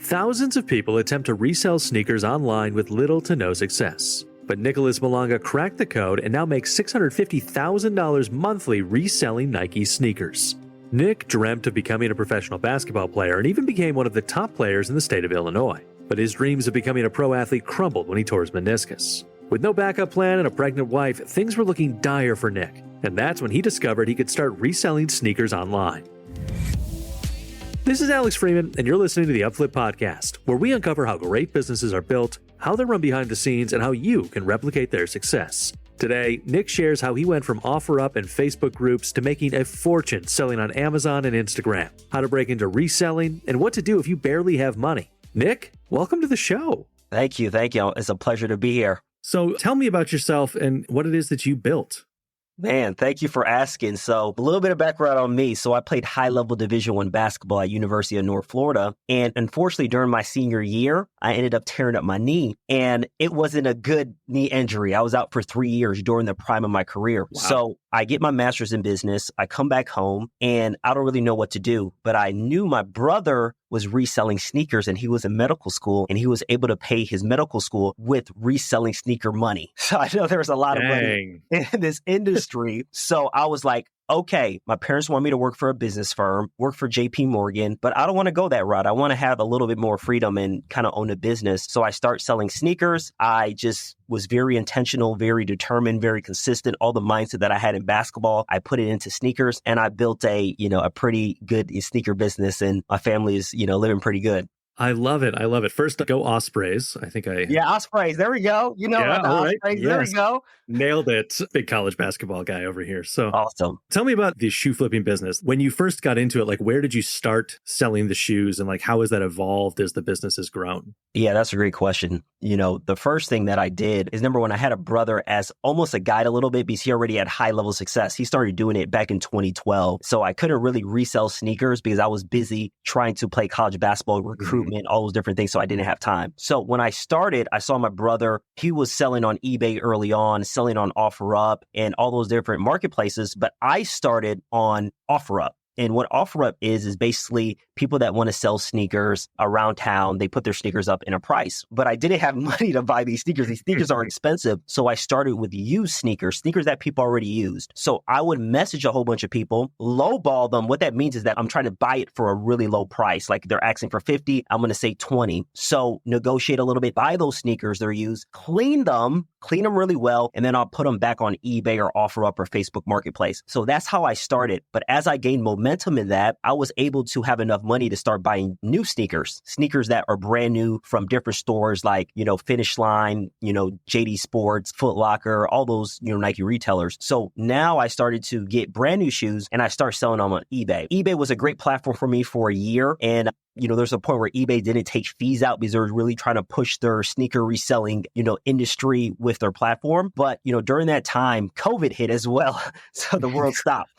Thousands of people attempt to resell sneakers online with little to no success. But Nicholas Malanga cracked the code and now makes $650,000 monthly reselling Nike sneakers. Nick dreamt of becoming a professional basketball player and even became one of the top players in the state of Illinois. But his dreams of becoming a pro athlete crumbled when he tore his meniscus. With no backup plan and a pregnant wife, things were looking dire for Nick. And that's when he discovered he could start reselling sneakers online. This is Alex Freeman, and you're listening to the UpFlip podcast, where we uncover how great businesses are built, how they run behind the scenes, and how you can replicate their success. Today, Nick shares how he went from OfferUp and Facebook groups to making a fortune selling on Amazon and Instagram, how to break into reselling, and what to do if you barely have money. Nick, welcome to the show. Thank you. It's a pleasure to be here. So tell me about yourself and what it is that you built. Man, thank you for asking. So a little bit of background on me. So I played high-level Division I basketball at University of North Florida. And unfortunately, during my senior year, I ended up tearing up my knee. And it wasn't a good knee injury. I was out for 3 years during the prime of my career. Wow. So I get my master's in business. I come back home and I don't really know what to do. But I knew my brother was reselling sneakers and he was in medical school and he was able to pay his medical school with reselling sneaker money. So I know there's a lot of money in this industry. So I was like, okay, my parents want me to work for a business firm, work for JP Morgan, but I don't want to go that route. I want to have a little bit more freedom and kind of own a business. So I start selling sneakers. I just was very intentional, very determined, very consistent. All the mindset that I had in basketball, I put it into sneakers and I built a pretty good sneaker business and my family is, living pretty good. I love it. First, go Ospreys. Yeah, Ospreys. There we go. Ospreys. Yes. There we go. Nailed it. Big college basketball guy over here. So awesome. Tell me about the shoe flipping business. When you first got into it, where did you start selling the shoes and how has that evolved as the business has grown? Yeah, that's a great question. The first thing that I did is number one, I had a brother as almost a guide a little bit because he already had high level success. He started doing it back in 2012. So I couldn't really resell sneakers because I was busy trying to play college basketball, recruitment, all those different things. So I didn't have time. So when I started, I saw my brother, he was selling on eBay early on, selling on OfferUp and all those different marketplaces. But I started on OfferUp. And what OfferUp is basically people that want to sell sneakers around town. They put their sneakers up in a price. But I didn't have money to buy these sneakers. These sneakers are expensive. So I started with used sneakers that people already used. So I would message a whole bunch of people, lowball them. What that means is that I'm trying to buy it for a really low price. Like they're asking for 50, I'm going to say 20. So negotiate a little bit, buy those sneakers they're used, clean them really well, and then I'll put them back on eBay or OfferUp or Facebook Marketplace. So that's how I started. But as I gained momentum in that, I was able to have enough money to start buying new sneakers that are brand new from different stores like, Finish Line, JD Sports, Foot Locker, all those, Nike retailers. So now I started to get brand new shoes and I started selling them on eBay. eBay was a great platform for me for a year. And there's a point where eBay didn't take fees out because they were really trying to push their sneaker reselling, industry with their platform. But, during that time, COVID hit as well. So the world stopped.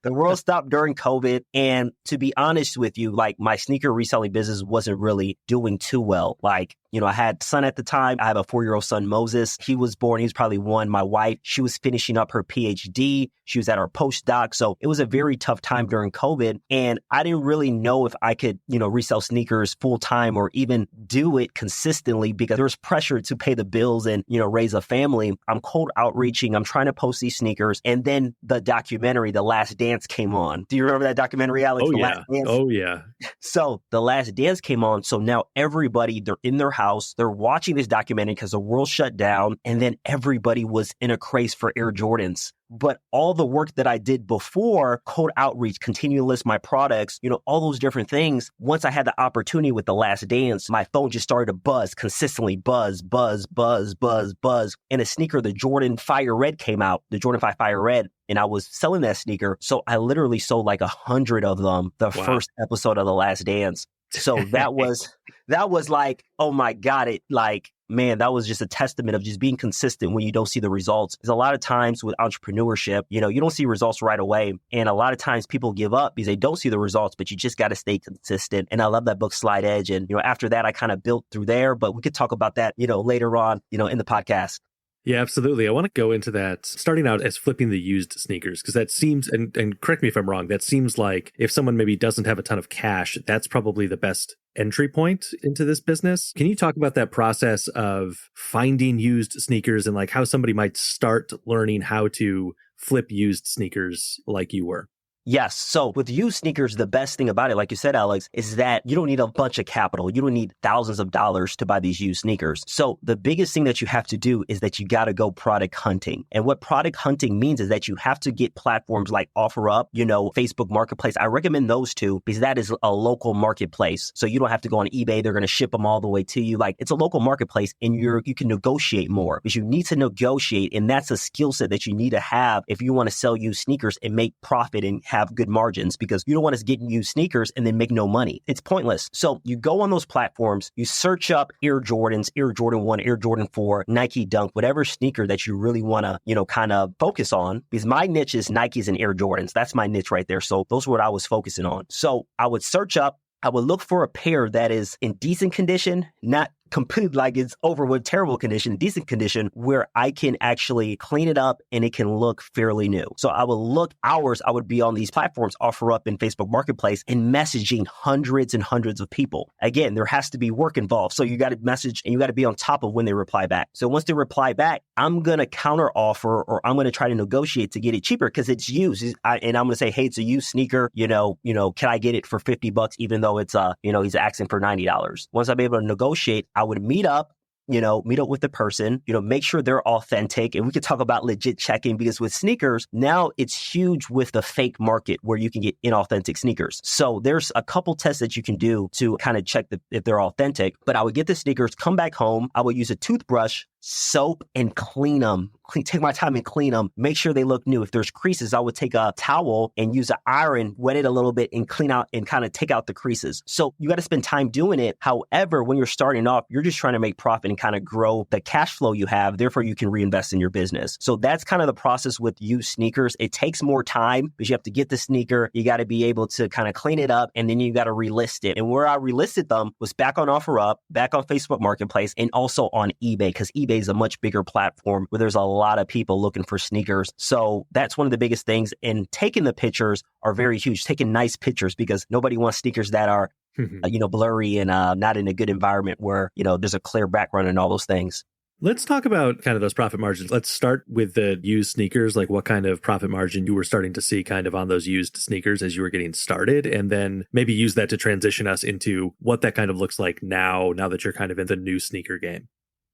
The world stopped during COVID. And to be honest with you, my sneaker reselling business wasn't really doing too well. I had a son at the time. I have a 4-year-old son, Moses. He was born. He was probably 1. My wife, she was finishing up her PhD. She was at her postdoc. So it was a very tough time during COVID. And I didn't really know if I could, resell sneakers full time or even do it consistently because there was pressure to pay the bills and, raise a family. I'm cold outreaching. I'm trying to post these sneakers. And then the documentary, The Last Dance came on. Do you remember that documentary, Alex? Last Dance? Oh, yeah. So The Last Dance came on. So now everybody, they're in their house. They're watching this documentary because the world shut down. And then everybody was in a craze for Air Jordans. But all the work that I did before, cold outreach, continue to list my products, all those different things. Once I had the opportunity with The Last Dance, my phone just started to buzz consistently, buzz. And a sneaker, the Jordan Fire Red came out, the Jordan 5 Fire Red. And I was selling that sneaker. So I literally sold 100 of them the first episode of The Last Dance. So that was oh my God, man, that was just a testament of just being consistent when you don't see the results. Because a lot of times with entrepreneurship, you don't see results right away. And a lot of times people give up because they don't see the results, but you just got to stay consistent. And I love that book, Slide Edge. And, after that, I kind of built through there, but we could talk about that, later on, in the podcast. Yeah, absolutely. I want to go into that starting out as flipping the used sneakers, because that seems, and correct me if I'm wrong, that seems like if someone maybe doesn't have a ton of cash, that's probably the best entry point into this business. Can you talk about that process of finding used sneakers and like how somebody might start learning how to flip used sneakers like you were? Yes. So with used sneakers, the best thing about it, like you said, Alex, is that you don't need a bunch of capital. You don't need thousands of dollars to buy these used sneakers. So the biggest thing that you have to do is that you got to go product hunting. And what product hunting means is that you have to get platforms like OfferUp, Facebook Marketplace. I recommend those two because that is a local marketplace. So you don't have to go on eBay. They're going to ship them all the way to you. Like, it's a local marketplace, and you can negotiate more because you need to negotiate. And that's a skill set that you need to have if you want to sell used sneakers and make profit and have good margins, because you don't want to get used sneakers and then make no money. It's pointless. So you go on those platforms, you search up Air Jordans, Air Jordan 1, Air Jordan 4, Nike Dunk, whatever sneaker that you really want to, kind of focus on, because my niche is Nikes and Air Jordans. That's my niche right there. So those are what I was focusing on. So I would search up, I would look for a pair that is in decent condition, not completely like it's over with terrible condition, decent condition, where I can actually clean it up and it can look fairly new. So I would look hours, I would be on these platforms, OfferUp and Facebook Marketplace, and messaging hundreds and hundreds of people. Again, there has to be work involved. So you got to message and you got to be on top of when they reply back. So once they reply back, I'm going to counter offer, or I'm going to try to negotiate to get it cheaper because it's used. And I'm going to say, hey, it's a used sneaker. Can I get it for $50 even though it's, he's asking for $90. Once I'm able to negotiate, I would meet up with the person, make sure they're authentic. And we could talk about legit checking, because with sneakers, now it's huge with the fake market where you can get inauthentic sneakers. So there's a couple tests that you can do to kind of check if they're authentic. But I would get the sneakers, come back home. I would use a toothbrush, soap, and clean them. Take my time and clean them. Make sure they look new. If there's creases, I would take a towel and use an iron, wet it a little bit, and clean out and kind of take out the creases. So you got to spend time doing it. However, when you're starting off, you're just trying to make profit and kind of grow the cash flow you have. Therefore, you can reinvest in your business. So that's kind of the process with used sneakers. It takes more time because you have to get the sneaker. You got to be able to kind of clean it up, and then you got to relist it. And where I relisted them was back on OfferUp, back on Facebook Marketplace, and also on eBay, because eBay is a much bigger platform where there's a lot of people looking for sneakers. So that's one of the biggest things. And taking the pictures are very huge. Taking nice pictures, because nobody wants sneakers that are, blurry and not in a good environment where, there's a clear background and all those things. Let's talk about kind of those profit margins. Let's start with the used sneakers, like what kind of profit margin you were starting to see kind of on those used sneakers as you were getting started, and then maybe use that to transition us into what that kind of looks like now that you're kind of in the new sneaker game.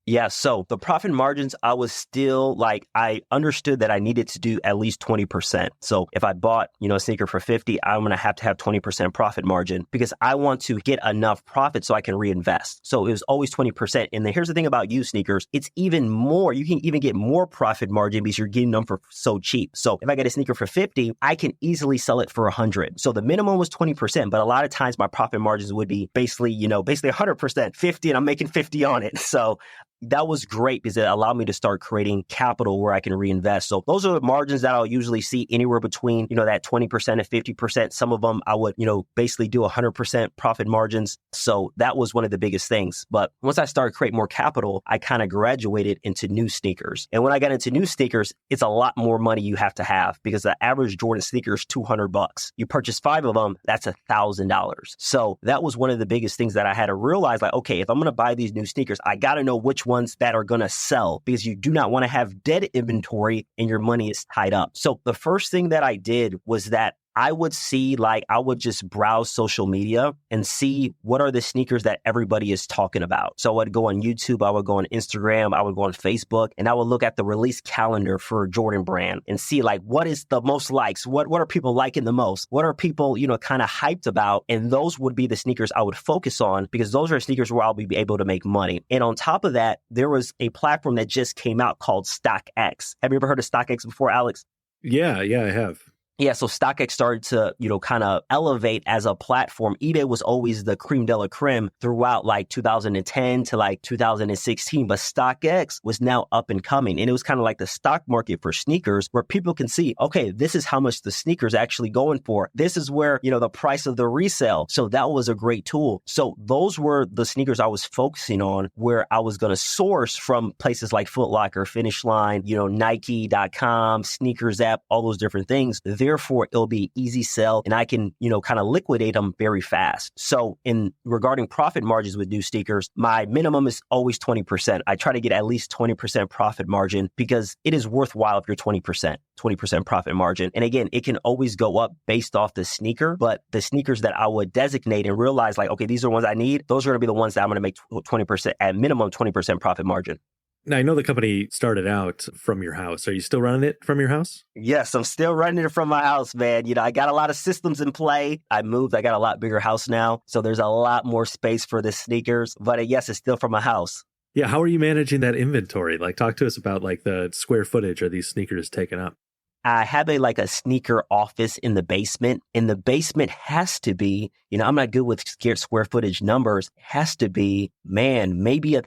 Yeah. So the profit margins, I was still I understood that I needed to do at least 20%. So if I bought, a sneaker for 50, I'm going to have 20% profit margin, because I want to get enough profit so I can reinvest. So it was always 20%. And then here's the thing about used sneakers. It's even more. You can even get more profit margin because you're getting them for so cheap. So if I get a sneaker for 50, I can easily sell it for 100. So the minimum was 20%, but a lot of times my profit margins would be basically 100%, 50, and I'm making 50 on it. So that was great because it allowed me to start creating capital where I can reinvest. So those are the margins that I'll usually see anywhere between, that 20% and 50%. Some of them I would, basically do 100% profit margins. So that was one of the biggest things. But once I started creating more capital, I kind of graduated into new sneakers. And when I got into new sneakers, it's a lot more money you have to have, because the average Jordan sneaker is $200. You purchase 5 of them, that's $1,000. So that was one of the biggest things that I had to realize, okay, if I'm going to buy these new sneakers, I got to know which ones that are going to sell, because you do not want to have dead inventory and your money is tied up. So the first thing that I did was that I would see, I would just browse social media and see what are the sneakers that everybody is talking about. So I would go on YouTube, I would go on Instagram, I would go on Facebook, and I would look at the release calendar for Jordan brand and see what is the most likes, what are people liking the most, what are people, kind of hyped about. And those would be the sneakers I would focus on, because those are sneakers where I'll be able to make money. And on top of that, there was a platform that just came out called StockX. Have you ever heard of StockX before, Alex? Yeah, I have. Yeah, so StockX started to, kind of elevate as a platform. eBay was always the creme de la creme throughout like 2010 to like 2016, but StockX was now up and coming. And it was kind of like the stock market for sneakers where people can see, okay, this is how much the sneakers actually going for. This is where, the price of the resale. So that was a great tool. So those were the sneakers I was focusing on where I was going to source from places like Foot Locker, Finish Line, Nike.com, Sneakers app, all those different things. Therefore, it'll be easy sell and I can, kind of liquidate them very fast. So in regarding profit margins with new sneakers, my minimum is always 20%. I try to get at least 20% profit margin because it is worthwhile if you're 20% profit margin. And again, it can always go up based off the sneaker, but the sneakers that I would designate and realize like, okay, these are ones I need. Those are going to be the ones that I'm going to make 20% at minimum 20% profit margin. Now, I know the company started out from your house. Are you still running it from your house? Yes, I'm still running it from my house, man. I got a lot of systems in play. I moved. I got a lot bigger house now. So there's a lot more space for the sneakers. But yes, it's still from my house. Yeah. How are you managing that inventory? Like, talk to us about like the square footage are these sneakers taken up? I have a sneaker office in the basement, and the basement has to be, I'm not good with square footage numbers, has to be, man, maybe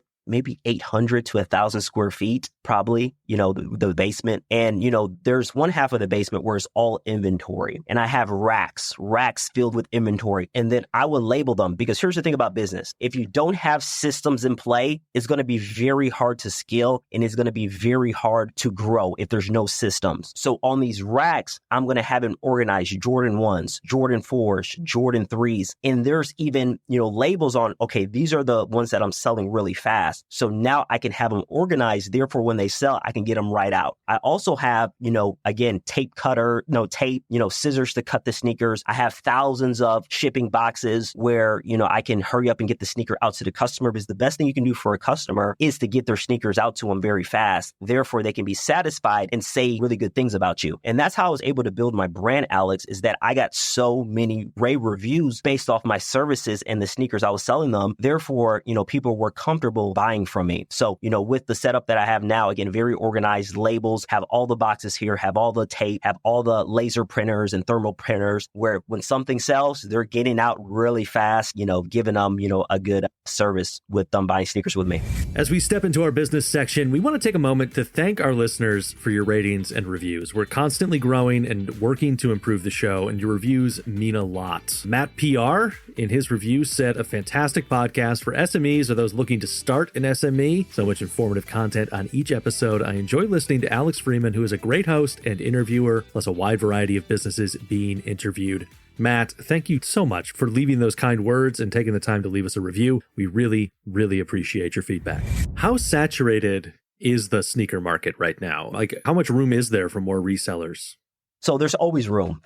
800 to 1,000 square feet, probably, the basement. And, there's one half of the basement where it's all inventory. And I have racks filled with inventory. And then I will label them because here's the thing about business. If you don't have systems in play, it's going to be very hard to scale and it's going to be very hard to grow if there's no systems. So on these racks, I'm going to have them organized Jordan 1s, Jordan 4s, Jordan 3s. And there's even, labels on, okay, these are the ones that I'm selling really fast. So now I can have them organized. Therefore, when they sell, I can get them right out. I also have, again, tape, scissors to cut the sneakers. I have thousands of shipping boxes where, I can hurry up and get the sneaker out to the customer because the best thing you can do for a customer is to get their sneakers out to them very fast. Therefore, they can be satisfied and say really good things about you. And that's how I was able to build my brand, Alex, is that I got so many rave reviews based off my services and the sneakers I was selling them. Therefore, people were comfortable buying from me. So, with the setup that I have now, again, very organized labels, have all the boxes here, have all the tape, have all the laser printers and thermal printers where when something sells, they're getting out really fast, giving them, a good service with them buying sneakers with me. As we step into our business section, we want to take a moment to thank our listeners for your ratings and reviews. We're constantly growing and working to improve the show, and your reviews mean a lot. Matt PR, in his review, said a fantastic podcast for SMEs or those looking to start an SME. So much informative content on each episode. I enjoy listening to Alex Freeman, who is a great host and interviewer, plus a wide variety of businesses being interviewed. Matt, thank you so much for leaving those kind words and taking the time to leave us a review. We really, really appreciate your feedback. How saturated is the sneaker market right now? Like, how much room is there for more resellers? So there's always room.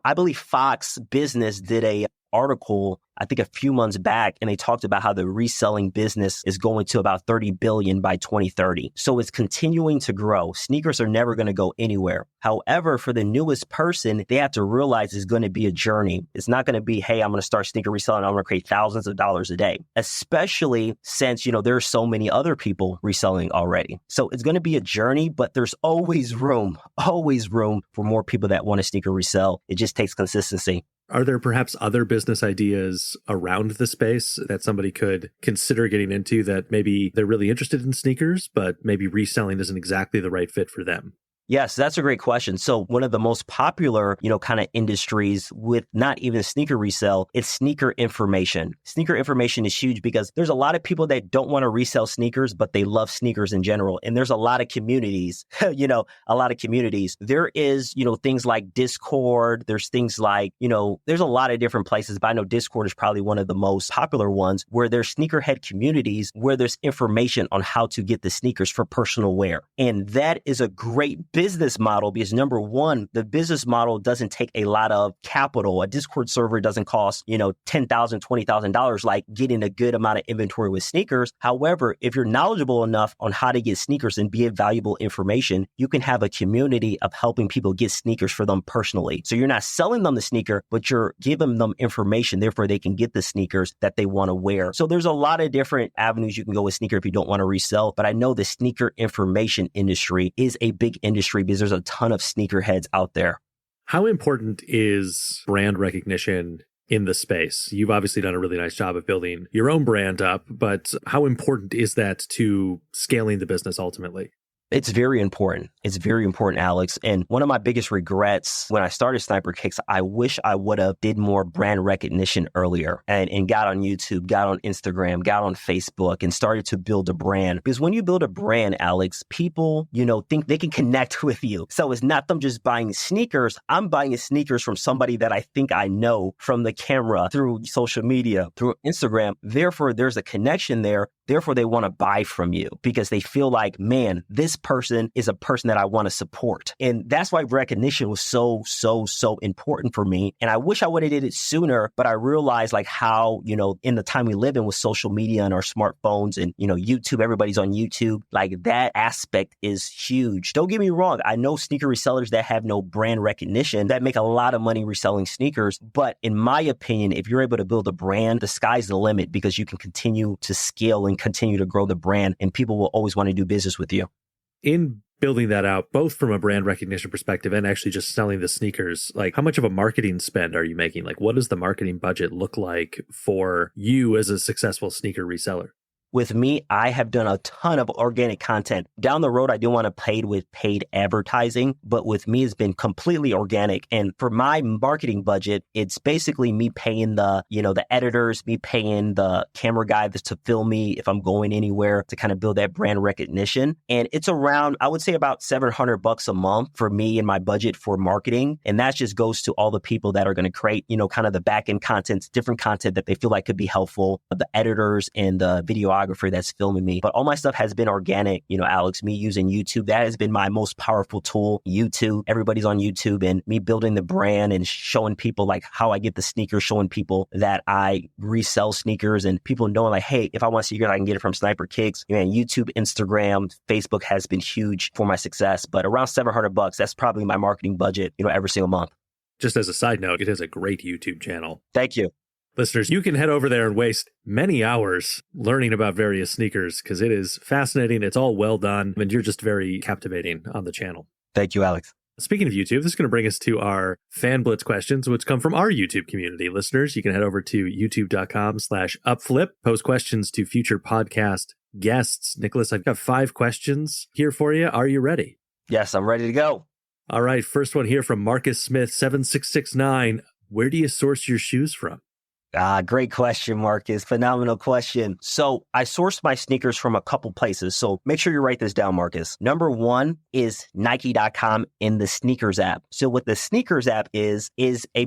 I believe Fox Business did a article, I think a few months back, and they talked about how the reselling business is going to about 30 billion by 2030. So it's continuing to grow. Sneakers are never going to go anywhere. However, for the newest person, they have to realize it's going to be a journey. It's not going to be, hey, I'm going to start sneaker reselling. I'm going to create thousands of dollars a day, especially since, there's so many other people reselling already. So it's going to be a journey, but there's always room for more people that want to sneaker resell. It just takes consistency. Are there perhaps other business ideas around the space that somebody could consider getting into that maybe they're really interested in sneakers, but maybe reselling isn't exactly the right fit for them? Yes, that's a great question. So one of the most popular, kind of industries with not even sneaker resale, it's sneaker information. Sneaker information is huge because there's a lot of people that don't want to resell sneakers, but they love sneakers in general. And there's a lot of communities, There is, things like Discord. There's things like, there's a lot of different places, but I know Discord is probably one of the most popular ones where there's sneakerhead communities where there's information on how to get the sneakers for personal wear. And that is a great business model because number one, the business model doesn't take a lot of capital. A Discord server doesn't cost, $10,000, $20,000 like getting a good amount of inventory with sneakers. However, if you're knowledgeable enough on how to get sneakers and be valuable information, you can have a community of helping people get sneakers for them personally. So you're not selling them the sneaker, but you're giving them information. Therefore, they can get the sneakers that they want to wear. So there's a lot of different avenues you can go with sneaker if you don't want to resell. But I know the sneaker information industry is a big industry because there's a ton of sneakerheads out there. How important is brand recognition in the space? You've obviously done a really nice job of building your own brand up, but how important is that to scaling the business ultimately? It's very important. It's very important, Alex. And one of my biggest regrets when I started Sniper Kicks, I wish I would have did more brand recognition earlier and got on YouTube, got on Instagram, got on Facebook and started to build a brand. Because when you build a brand, Alex, people, think they can connect with you. So it's not them just buying sneakers. I'm buying sneakers from somebody that I think I know from the camera, through social media, through Instagram. Therefore, there's a connection there. Therefore, they want to buy from you because they feel like, man, this person is a person that I want to support. And that's why recognition was so important for me. And I wish I would have did it sooner, but I realized like how, in the time we live in with social media and our smartphones and, YouTube, everybody's on YouTube, like that aspect is huge. Don't get me wrong. I know sneaker resellers that have no brand recognition that make a lot of money reselling sneakers. But in my opinion, if you're able to build a brand, the sky's the limit because you can continue to scale and continue to grow the brand and people will always want to do business with you. In building that out, both from a brand recognition perspective and actually just selling the sneakers, like how much of a marketing spend are you making? Like what does the marketing budget look like for you as a successful sneaker reseller? With me, I have done a ton of organic content. Down the road, I do want to pay with paid advertising, but with me, it's been completely organic. And for my marketing budget, it's basically me paying the editors, me paying the camera guy to film me if I'm going anywhere to kind of build that brand recognition. And it's around, I would say about $700 a month for me and my budget for marketing. And that just goes to all the people that are going to create, kind of the back end content, different content that they feel like could be helpful, the editors and the videographers that's filming me. But all my stuff has been organic, Alex, me using YouTube. That has been my most powerful tool, YouTube. Everybody's on YouTube and me building the brand and showing people like how I get the sneakers, showing people that I resell sneakers and people knowing like, hey, if I want a sneaker, I can get it from Sniper Kicks. YouTube, Instagram, Facebook has been huge for my success, but around $700, that's probably my marketing budget, every single month. Just as a side note, it is a great YouTube channel. Thank you. Listeners, you can head over there and waste many hours learning about various sneakers because it is fascinating. It's all well done, and you're just very captivating on the channel. Thank you, Alex. Speaking of YouTube, this is going to bring us to our fan Blitz questions, which come from our YouTube community. Listeners, you can head over to youtube.com/UpFlip, post questions to future podcast guests. Nicholas, I've got 5 questions here for you. Are you ready? Yes, I'm ready to go. All right. First one here from Marcus Smith, 7669. Where do you source your shoes from? Great question, Marcus. Phenomenal question. So I source my sneakers from a couple places. So make sure you write this down, Marcus. Number one is Nike.com in the sneakers app. So what the sneakers app is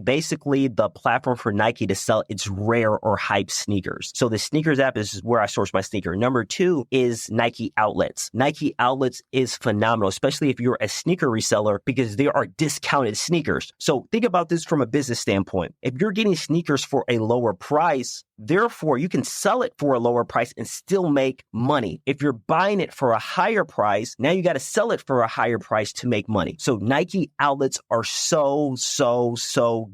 basically the platform for Nike to sell its rare or hype sneakers. So the sneakers app is where I source my sneaker. Number two is Nike outlets. Nike outlets is phenomenal, especially if you're a sneaker reseller because there are discounted sneakers. So think about this from a business standpoint. If you're getting sneakers for a lower price, therefore you can sell it for a lower price and still make money. If you're buying it for a higher price, now you got to sell it for a higher price to make money. So Nike outlets are so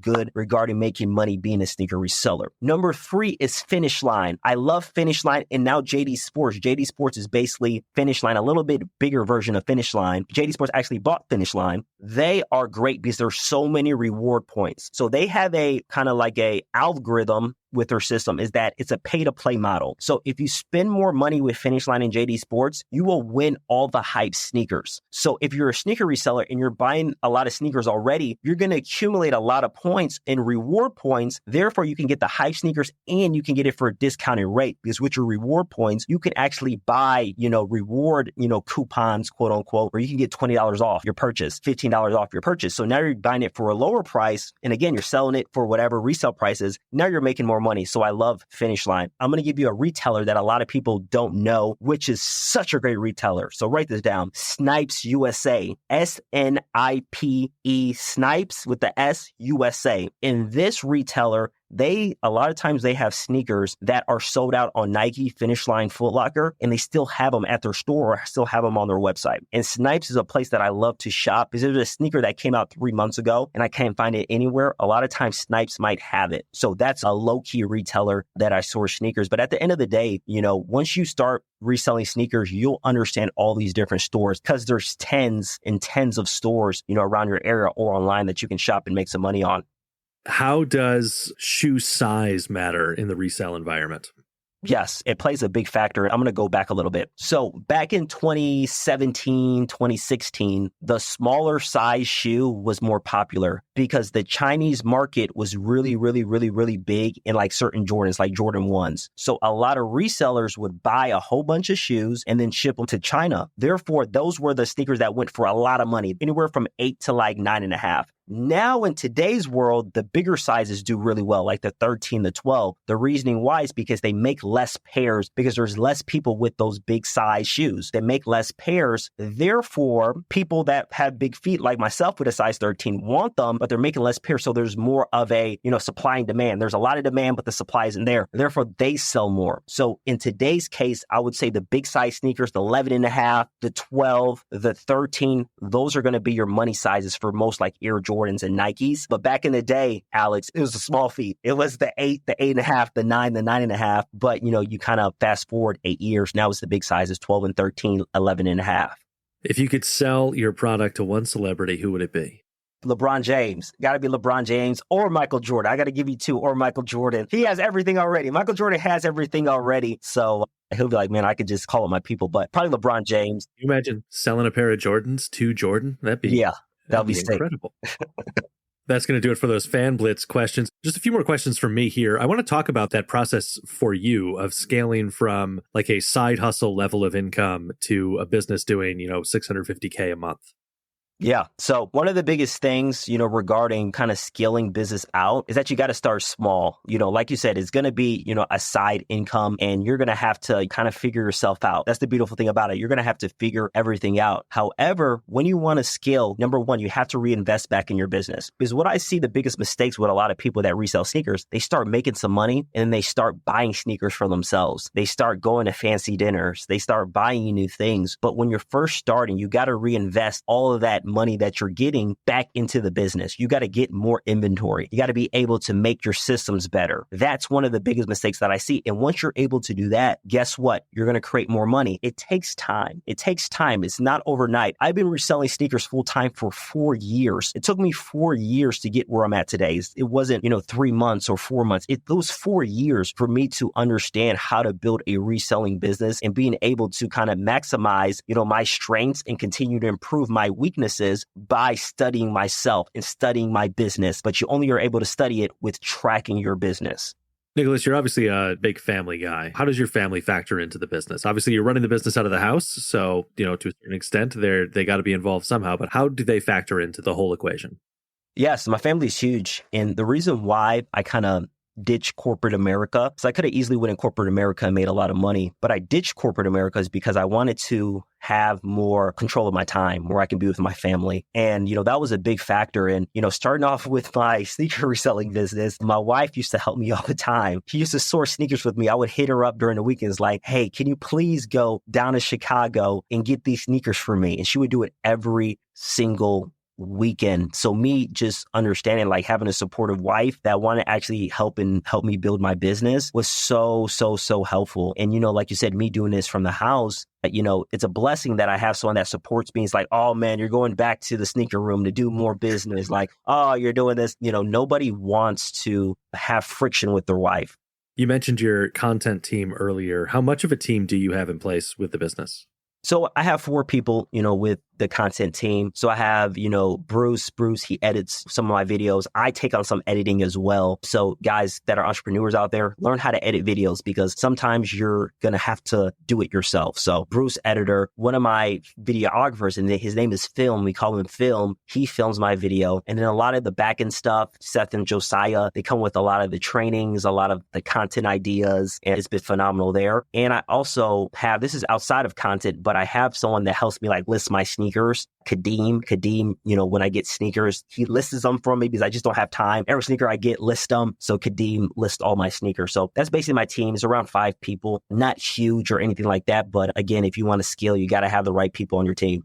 good regarding making money being a sneaker reseller. Number 3 is Finish Line. I love Finish Line and now JD Sports. JD Sports is basically Finish Line, a little bit bigger version of Finish Line. JD Sports actually bought Finish Line. They are great because there's so many reward points. So they have a kind of like a algorithm with their system is that it's a pay-to-play model. So if you spend more money with Finish Line and JD Sports, you will win all the hype sneakers. So if you're a sneaker reseller and you're buying a lot of sneakers already, you're going to accumulate a lot of points and reward points. Therefore, you can get the hype sneakers and you can get it for a discounted rate because with your reward points, you can actually buy, reward, coupons, quote unquote, where you can get $20 off your purchase, $15 off your purchase. So now you're buying it for a lower price. And again, you're selling it for whatever resale price is. Now you're making more money. So I love Finish Line. I'm going to give you a retailer that a lot of people don't know, which is such a great retailer. So write this down. Snipes USA. SNIPE Snipes with the S USA. In this retailer, a lot of times they have sneakers that are sold out on Nike, Finish Line, Foot Locker, and they still have them at their store or still have them on their website. And Snipes is a place that I love to shop because there's a sneaker that came out 3 months ago and I can't find it anywhere. A lot of times Snipes might have it. So that's a low-key retailer that I source sneakers. But at the end of the day, once you start reselling sneakers, you'll understand all these different stores because there's tens and tens of stores, around your area or online that you can shop and make some money on. How does shoe size matter in the resale environment? Yes, it plays a big factor. I'm going to go back a little bit. So back in 2017, 2016, the smaller size shoe was more popular because the Chinese market was really, really, really, really big in like certain Jordans, like Jordan 1s. So a lot of resellers would buy a whole bunch of shoes and then ship them to China. Therefore, those were the sneakers that went for a lot of money, anywhere from 8 to like 9.5. Now, in today's world, the bigger sizes do really well, like the 13, the 12. The reasoning why is because they make less pairs because there's less people with those big size shoes. They make less pairs. Therefore, people that have big feet like myself with a size 13 want them, but they're making less pairs. So there's more of a, supply and demand. There's a lot of demand, but the supply isn't there. Therefore, they sell more. So in today's case, I would say the big size sneakers, the 11.5, the 12, the 13, those are going to be your money sizes for most like Air Jordans and Nikes. But back in the day, Alex, it was the small feet. It was the 8, the 8.5, the 9, the 9.5. But, you kind of fast forward 8 years. Now it's the big sizes, 12 and 13, 11.5. If you could sell your product to one celebrity, who would it be? LeBron James. Got to be LeBron James or Michael Jordan. I got to give you two, or Michael Jordan. He has everything already. Michael Jordan has everything already. So he'll be like, man, I could just call it my people, but probably LeBron James. Can you imagine selling a pair of Jordans to Jordan? That'd be incredible. That's going to do it for those fan blitz questions. Just a few more questions from me here. I want to talk about that process for you of scaling from like a side hustle level of income to a business doing, $650K a month. Yeah. So one of the biggest things, regarding kind of scaling business out is that you got to start small. Like you said, it's going to be, a side income and you're going to have to kind of figure yourself out. That's the beautiful thing about it. You're going to have to figure everything out. However, when you want to scale, number one, you have to reinvest back in your business. Because what I see the biggest mistakes with a lot of people that resell sneakers, they start making some money and then they start buying sneakers for themselves. They start going to fancy dinners. They start buying new things. But when you're first starting, you got to reinvest all of that money that you're getting back into the business. You got to get more inventory. You got to be able to make your systems better. That's one of the biggest mistakes that I see. And once you're able to do that, guess what? You're going to create more money. It takes time. It's not overnight. I've been reselling sneakers full time for 4 years. It took me 4 years to get where I'm at today. It wasn't, 3 months or 4 months. It was 4 years for me to understand how to build a reselling business and being able to kind of maximize, my strengths and continue to improve my weaknesses by studying myself and studying my business. But you only are able to study it with tracking your business. Nicholas, you're obviously a big family guy. How does your family factor into the business? Obviously, you're running the business out of the house. So, to a certain extent, they got to be involved somehow. But how do they factor into the whole equation? Yes, my family's huge. And the reason why I kind of ditched corporate America, because I could have easily went in corporate America and made a lot of money, but I ditched corporate America is because I wanted to have more control of my time where I can be with my family. And, that was a big factor. And, starting off with my sneaker reselling business, my wife used to help me all the time. She used to source sneakers with me. I would hit her up during the weekends like, hey, can you please go down to Chicago and get these sneakers for me? And she would do it every single weekend. So me just understanding, like having a supportive wife that wanted to actually help me build my business was so helpful. And, like you said, me doing this from the house, it's a blessing that I have someone that supports me. It's like, oh man, you're going back to the sneaker room to do more business. Like, oh, you're doing this. Nobody wants to have friction with their wife. You mentioned your content team earlier. How much of a team do you have in place with the business? So I have 4 people, with the content team. So I have, Bruce, he edits some of my videos. I take on some editing as well. So guys that are entrepreneurs out there, learn how to edit videos because sometimes you're going to have to do it yourself. So Bruce, editor, one of my videographers, and his name is Film. We call him Film. He films my video. And then a lot of the back end stuff, Seth and Josiah, they come with a lot of the trainings, a lot of the content ideas, and it's been phenomenal there. And I also have, this is outside of content, but I have someone that helps me like list my sneakers sneakers. Kadeem, when I get sneakers, he lists them for me because I just don't have time. Every sneaker I get, list them. So Kadeem lists all my sneakers. So that's basically my team. It's around 5 people, not huge or anything like that. But again, if you want to scale, you got to have the right people on your team.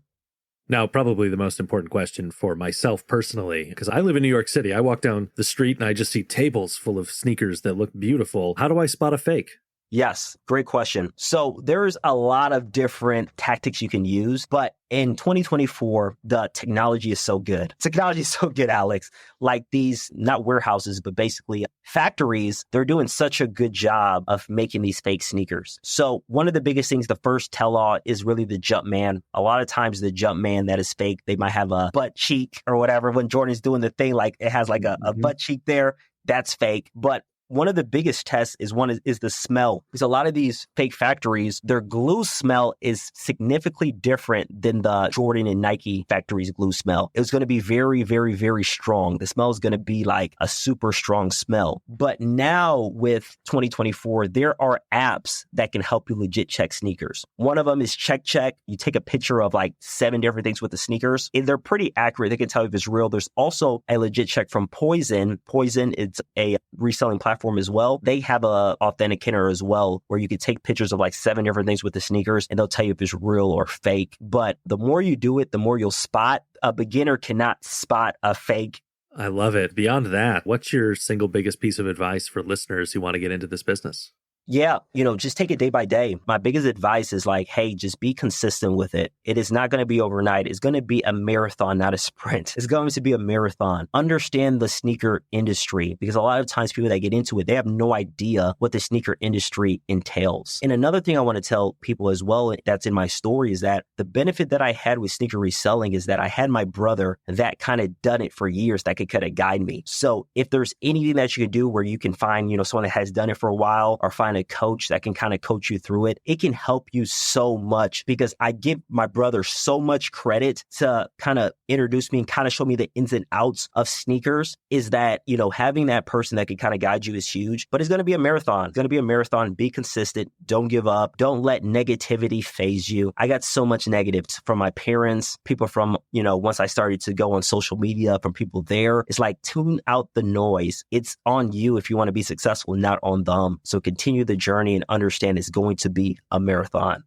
Now, probably the most important question for myself personally, because I live in New York City. I walk down the street and I just see tables full of sneakers that look beautiful. How do I spot a fake? Yes, great question. So there's a lot of different tactics you can use, but in 2024, the technology is so good. Technology is so good, Alex. Like these, not warehouses, but basically factories, they're doing such a good job of making these fake sneakers. So one of the biggest things, the first tell-all is really the Jumpman. A lot of times the Jumpman that is fake, they might have a butt cheek or whatever. When Jordan's doing the thing, like it has like a butt cheek there, that's fake. But one of the biggest tests is the smell. Because a lot of these fake factories, their glue smell is significantly different than the Jordan and Nike factories' glue smell. It's going to be very, very, very strong. The smell is going to be like a super strong smell. But now with 2024, there are apps that can help you legit check sneakers. One of them is Check. You take a picture of like 7 different things with the sneakers, and they're pretty accurate. They can tell you if it's real. There's also a legit check from Poison. Poison is a reselling platform as well. They have a authenticator as well, where you can take pictures of like 7 different things with the sneakers and they'll tell you if it's real or fake. But the more you do it, the more you'll spot. A beginner cannot spot a fake. I love it. Beyond that, what's your single biggest piece of advice for listeners who want to get into this business? Yeah, just take it day by day. My biggest advice is like, hey, just be consistent with it. It is not going to be overnight. It's going to be a marathon, not a sprint. It's going to be a marathon. Understand the sneaker industry, because a lot of times people that get into it, they have no idea what the sneaker industry entails. And another thing I want to tell people as well that's in my story is that the benefit that I had with sneaker reselling is that I had my brother that kind of done it for years that could kind of guide me. So if there's anything that you could do where you can find, someone that has done it for a while, or find a coach that can kind of coach you through it, it can help you so much, because I give my brother so much credit to kind of introduce me and kind of show me the ins and outs of sneakers. Is that, having that person that can kind of guide you is huge, but it's going to be a marathon. It's going to be a marathon. Be consistent. Don't give up. Don't let negativity phase you. I got so much negative from my parents, people from, once I started to go on social media, from people there. It's like, tune out the noise. It's on you if you want to be successful, not on them. So continue the journey and understand it's going to be a marathon.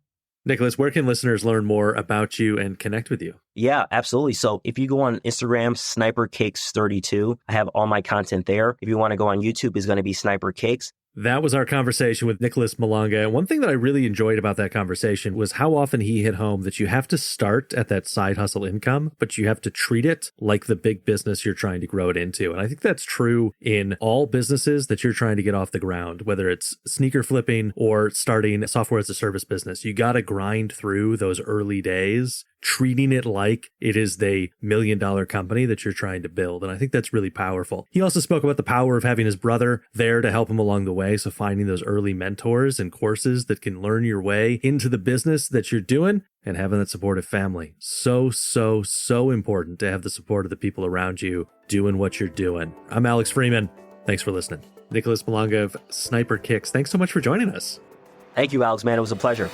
Nicholas, where can listeners learn more about you and connect with you? Yeah, absolutely. So if you go on Instagram, SniperKicks32, I have all my content there. If you want to go on YouTube, it's going to be Sniper Kicks. That was our conversation with Nicholas Malanga. And one thing that I really enjoyed about that conversation was how often he hit home that you have to start at that side hustle income, but you have to treat it like the big business you're trying to grow it into. And I think that's true in all businesses that you're trying to get off the ground, whether it's sneaker flipping or starting a software as a service business. You got to grind through those early days, treating it like it is the $1 million company that you're trying to build. And I think that's really powerful. He also spoke about the power of having his brother there to help him along the way. So finding those early mentors and courses that can learn your way into the business that you're doing, and having that supportive family. So important to have the support of the people around you doing what you're doing. I'm Alex Freeman. Thanks for listening. Nicholas Malanga of Sniper Kicks, thanks so much for joining us. Thank you, Alex, man. It was a pleasure.